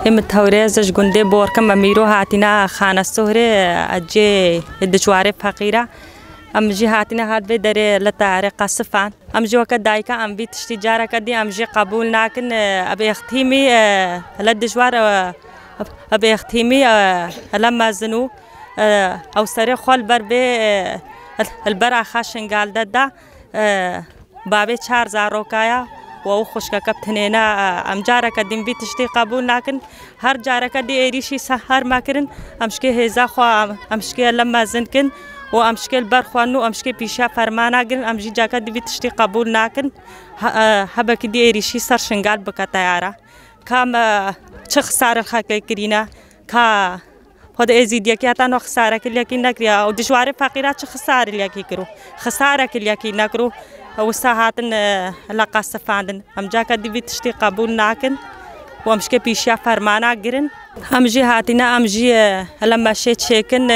هم توريزش جندي بوركم أميرو هاتنا خان السهرة أجي الدشواري فقيرة أم جي هاتنا هاد بدري لتعري قصفان أم جي وقت دايكا أم بيت تجارة كدي أم جي قبول ناكن أبي اختيمي للدشوار أبي اختيمي لما زنو أو سري خال بربي البرع خاشن قال دا بابي 4 زاروكايا و خوشکا کبتنینا ام جارا کدیم بیت تشتی قبول نکن هر جارا کدی ایریشی سهر مکرن امشکی هزا خو امشکی لما زنکن و امشکی برخوانو امشکی پیشا فرمانا گرن امجی جا کدی بیت تشتی قبول نکن هبا کدی ایریشی سر شنگال بکتایارا کام چه خساره خاکی کرینا کا خود ازیدیا که حتی نو خساره کلیا کی نکریا و دشوار فقیرات چه خساره لیا کی کرو خساره کلیا کی نکرو وساعاتن لقا سفاندن هم جا كدي بتشتي قبول ناكن وامشكي بيشيا فرمانا جرن هم جي هاتنا هم جي لما شيت شيكن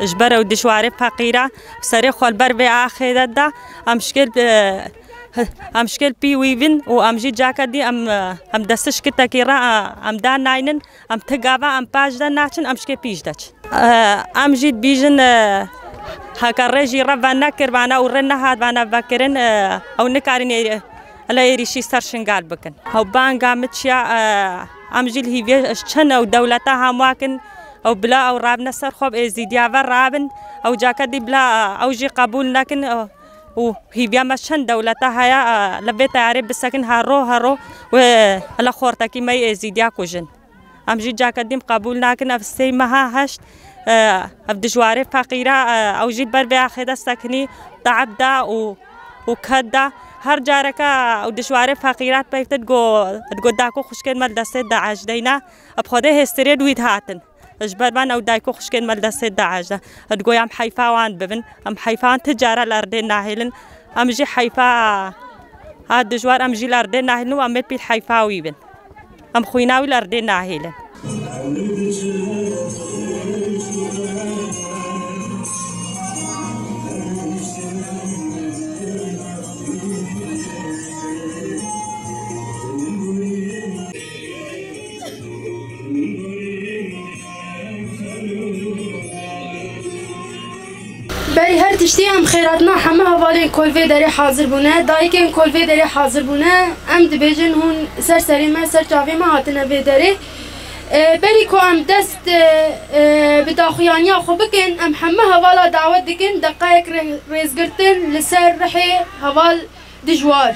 جبره ودشواري فقيرة سري خال بربي آخر دا امشكل بي ويفن وامجي جا كدي ام دستش كتا كيرا ام دان ناينن ام تقابا ام باج دا ناچن امشكي بيش داچ امجي بيجن هكرجي ربنا كربانا ورنا هاد بانا بكرن او نكارين لا يريشي سرشن قال بكن او بان قامتشيا امجيل هي شن او دولتها مواكن او بلا او رابنا سرخوب ازيديا رابن او جاكدي بلا او جي قبول لكن وهي بيا شن دولتها يا لبيت عرب بسكن هارو ولا خورتكي مي ازيديا كوجن امجي جاكديم قبول لكن افسي مها هشت بدشواري فقيرة أو جيت بربي أخذ سكني تعب دا وكدا هر جاركا أو دشواري فقيرات بيفتد تقول داكو خشكين ملدسة داعش دينا أبخده هستري دويت هاتن أجبربان أو داكو خشكين ملدسة داعش دا تقول أم حيفا وان ببن أم حيفا تجارة الأردن ناهلن أم جي حيفا هاد دشوار أم جي الأردن ناهلن وأم بي الحيفا ويبن أم خويناوي الأردن ناهلن بری هر تشتی هم خیراتنا همه حوالی کلوی داری حاضر بونه دایکن کلوی داری حاضر بونه ام دبیجن هون سری ما سر چاوی ما هاتنه بیداری بری که ام دست بداخیانی خو بکن ام همه حوالا دعوت دکن دقایق ریزگرتن لسر رحی حوال دجوار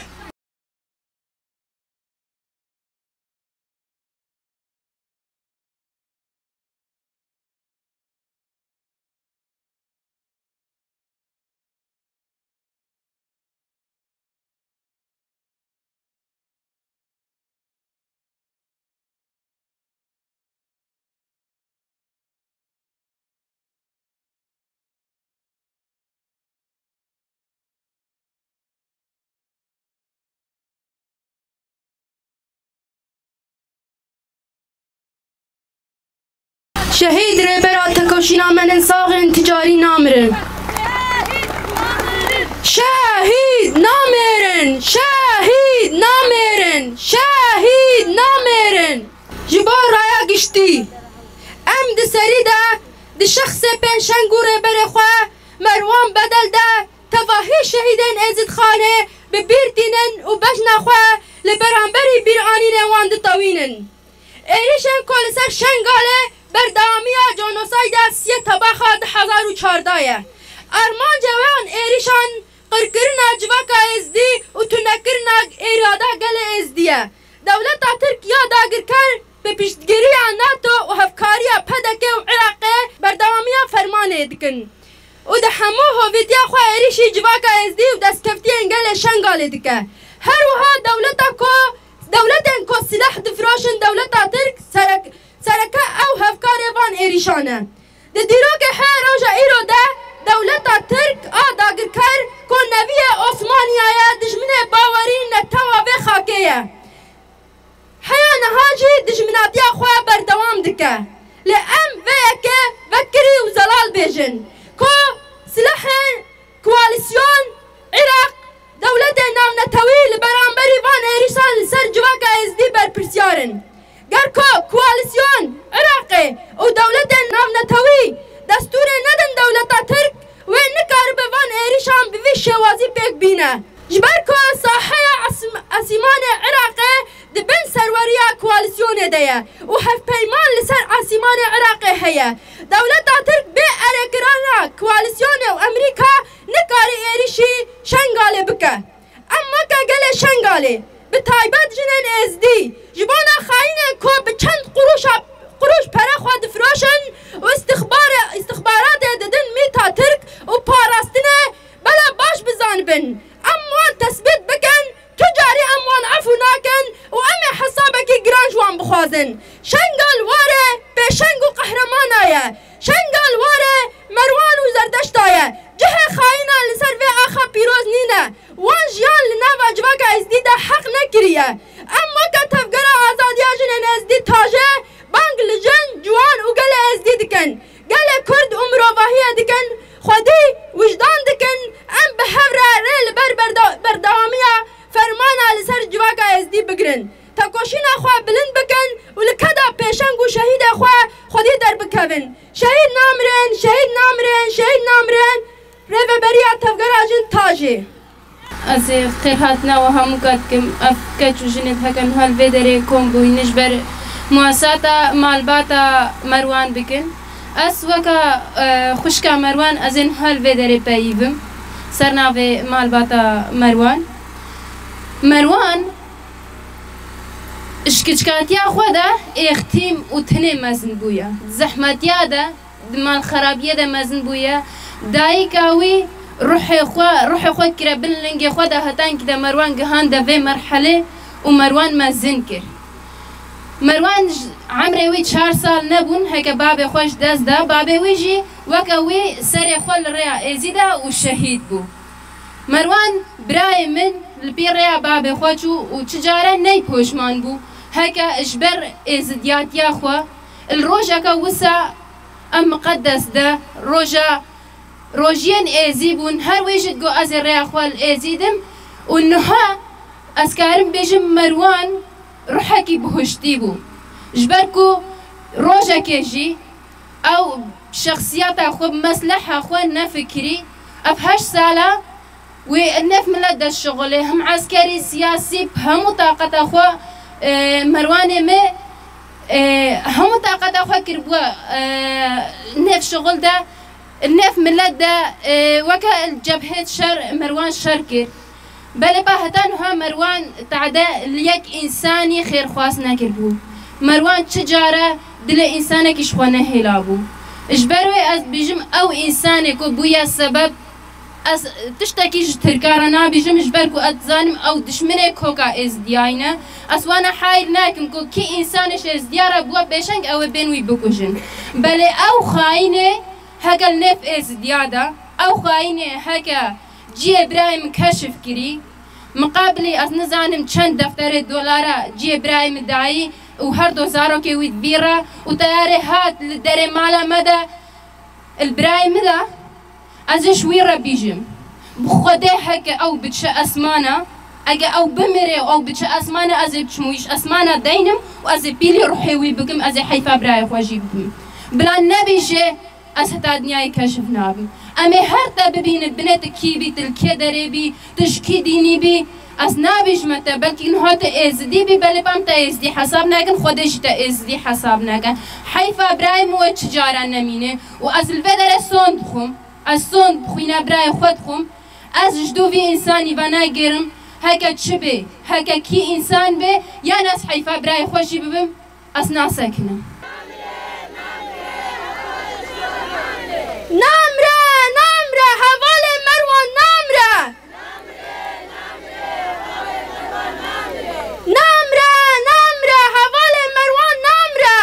شهید رهبر تکوشینا من ساغن تجاری نامرن شهید نامرن شهید نامرن شهید نامرن جبار رایا گشتی ام د سری ده د شخص پنشنگو رهبر خواه مروان بدل ده تواهی شهیدن ازد خانه به بیر دینن و بجن خواه لبرانبری بیر آنی روان ده طوینن ایریشن کل سر شنگاله بردامیا جانوساید 3 تباخا 2014 ارمان جوان ایریشان قرقرنا جواکا ازدی و تونکرنا ایرادا گل ازدیه دولت ترکیه داگرکر به پیشتگیری ناتو و هفکاری پدکه و عراقه بردامیا فرمانه دکن و ده همو هویدیا خواه ایریشی جواکا ازدی و دستکفتی انگل شنگاله دکه هر وها دولتن کو سلاح دفراشن دولت ترک سرکه او هفکاری وان ایریشانه ده دیروگ هر روژا ایرو ده دولت ترک داگر کر که نبی عثمانیه دجمن باوری نتوا به خاکیه حیا نهاجی دجمناتی خواه بردوام دکه لأم ویکه وکری و زلال بیجن که سلاح کوالیسیون عراق دولت نام نتوی لبرانبری وان ایریشان لسر جواک ازدی برپرسیارن گر که نینه جبرکو ساحه اسیمان عراق دبن سروریا کوالسیون دیه و هف پیمان لسر اسیمان عراق هیه دولت ترک به ارکرانا کوالسیون و امریکا نکاری ایریشی شنگاله بکه اما که گله شنگاله به تایبت جنن ازدی جبانا خاینه که به چند قروش پره خود فراشن و استخبارات ددن میتا ترک و پاراستنه بلا باش بزانبن اموان تثبیت بکن تجاری اموان عفو ناکن و امی حسابکی گرانجوان بخوازن شنگال واره پیشنگ و قهرمان آیه شنگال واره مروان و زردشت آیه جه خاینه لسر وی آخا پیروز نینه وان جیان لناو جواک ازدیده حق نکریه اما که تفگر آزادیا جنن ازدی تاجه بانگ لجن جوان و گل ازدی دکن گل کرد و مروواهی دکن خودی وجدان دکن ام به هفره ریل بردوامیا فرمان لسر جواک ازدی بگرن تا کوشین خواه بلند بکن و لکدا پیشنگ و شهید خواه خودی در بکوین شهید نامرن شهید نامرن شهید نامرن ریو بریا تفگر آجن تاجه از خیر هاتنا و همو کات کم افکت و جنت هکن حال بدره کنگوی نجبر مواساتا مالباتا مروان بکن از وکا خوشکا مروان از این حال بدره پیوم سرناو مالباتا مروان اشکچکاتیا خواده اختیم و تنه مزن بویا زحمتیا ده مال خرابیه ده مزن بویا دایی کاوی روح خود کرا بلنگ خواده هتان که ده مروان گهان ده وی مرحله و مروان مزن کر مروان عمره وی 4 سال نبون هکا باب خوش دست ده باب وی جی وکا وی سر خول ریا ازیده و شهید بو مروان برای من لبی ریا باب خوچو و چجاره نی پوشمان بو هکا اجبر ازدیاتیا خوا الروجا که وسا ام مقدس ده روجين ازيبون هر ويجد جو از ريا خوال ازيدم ونها اسكارم بيجم مروان روحكي بهشتي بو جبركو روجا كيجي او شخصيات اخو مصلحة اخو نفكري افهاش سالة والنف ملد الشغل هم عسكري سياسي بهمو طاقة اخو مروان ما همو طاقة اخو كربوا نف شغل ده النف ملد ده وكا الجبهة شر مروان شركر بل باهتانها مروان تعدى ليك إنساني خير خواص نكربو مروان تجارة دل إنسانك إشخوانه هلابو إجبروي أز بيجم أو إنسانك وبويا سبب أز تشتكي تركارنا بيجم إجبركو أتزانم أو دشمنك هوكا إزدياينا أسوانا حايل ناكم كو كي إنسانش إزديارة بوا بيشنك أو بينوي بكوشن بل أو خاينة هكا النف إزديادة أو خاينة هكا جي إبراهيم كشف كري مقابلي از نزانم چند دفتر دولاره جي إبراهيم داعي و هر 2000 كي ويد بيرا و تياري هات لدري مالا مدى البراهيم دا ازش ويرا بيجم بخده هكا او بتش اسمانا اگه او بمره او بتش اسمانا از بشمويش اسمانا دينم و از بيلي روحي وي بكم از حيفا براي خواجي بكم بلا نبيجي از هتا دنياي كشف نابي اما هر تا ببين بنت كي بي تلكي داري بي تشكي ديني بي از نابيش متى بلكي انها تا ازدي بي بل بام تا ازدي حساب ناكن خودش تا ازدي حساب ناكن حيفا براي مو تجارة نمينه و از الفدر سون بخم از سون بخوينا براي خود خم از جدوفي انساني وانا گرم هكا تشبه هكا كي انسان بي يا ناس حيفا براي خوشي ببم از ناسكنا نامره نامره حوال مروان نامره نامره نامره حوال مروان نامره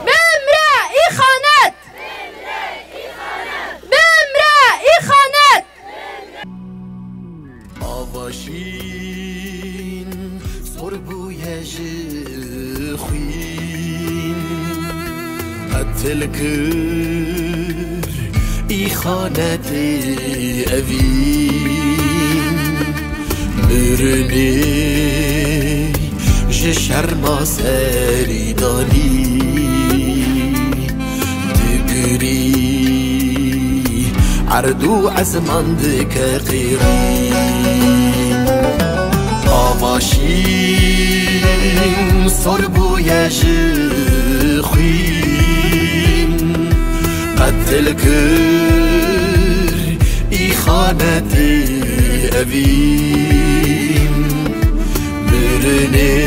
بمره ای خانت بمره ای خانت آواشین سربوی خوین تلكر اي خانت اوين مرني جشرما سريداني تقري عردو از مندک قیرین آواشین سربوی جخوین بدل کر ای خانت اوین مرنه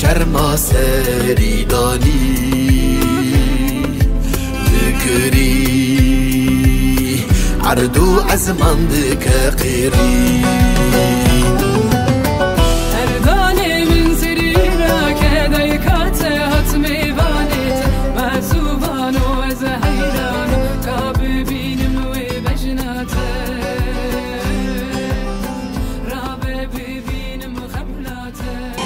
شرما سریدانی ذکری عردو از مندک قیرین اردانه من سری را که دایکات حتمی وانیت مزوبانو از حیرانو که ببینم و بجناته را ببینم خبلاته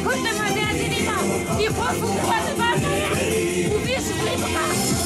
كل ما زادني ما يخافوا ولا ما وفيش